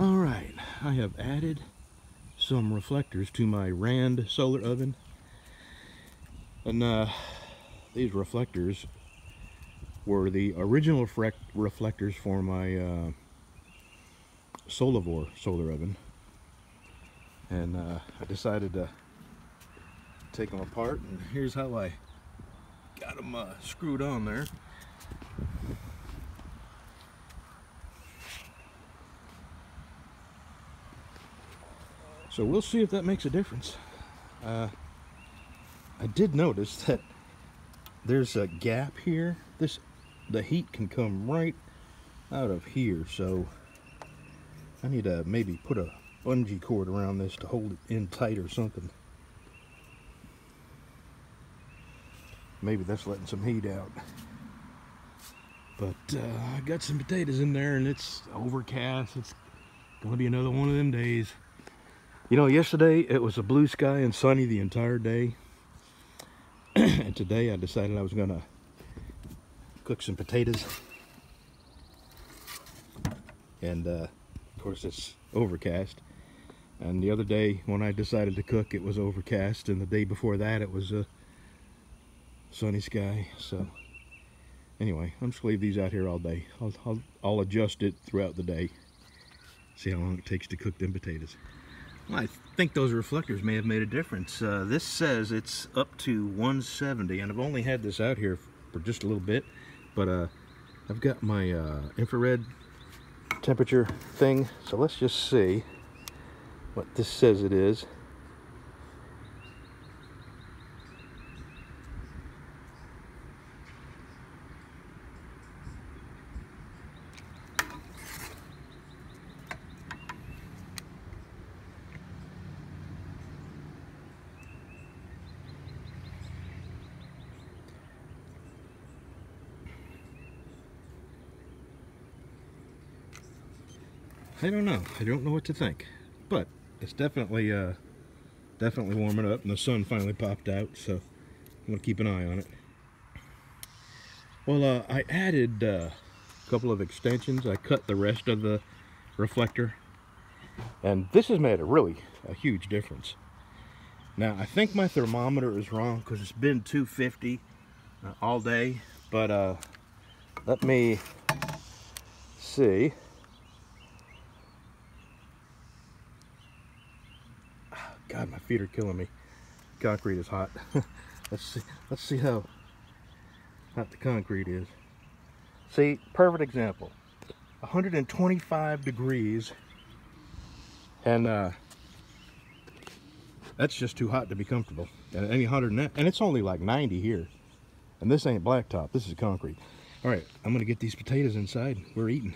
All right, I have added some reflectors to my Rand solar oven, and these reflectors were the original reflectors for my Solavore solar oven, and I decided to take them apart, and here's how I got them screwed on there. So we'll see if that makes a difference. I did notice that there's a gap here. The heat can come right out of here, so I need to maybe put a bungee cord around this to hold it in tight or something. Maybe that's letting some heat out. But I got some potatoes in there, and it's overcast. It's gonna be another one of them days. You know, yesterday it was a blue sky and sunny the entire day. And today I decided I was gonna cook some potatoes. And of course it's overcast. And the other day when I decided to cook, it was overcast, and the day before that it was a sunny sky. So anyway, I'm just gonna leave these out here all day. I'll adjust it throughout the day. See how long it takes to cook them potatoes. Well, I think those reflectors may have made a difference. This says it's up to 170, and I've only had this out here for just a little bit, but I've got my infrared temperature thing, so let's just see what this says it is. I don't know. I don't know what to think, but it's definitely warming up, and the sun finally popped out, so I'm gonna keep an eye on it. Well, I added a couple of extensions. I cut the rest of the reflector, and this has made a huge difference. Now, I think my thermometer is wrong because it's been 250 all day, but let me see. God, my feet are killing me. Concrete is hot. Let's see how hot the concrete is. See, perfect example. 125 degrees, and that's just too hot to be comfortable. And any hotter than that, and it's only like 90 here. And this ain't blacktop, this is concrete. All right, I'm gonna get these potatoes inside. We're eating.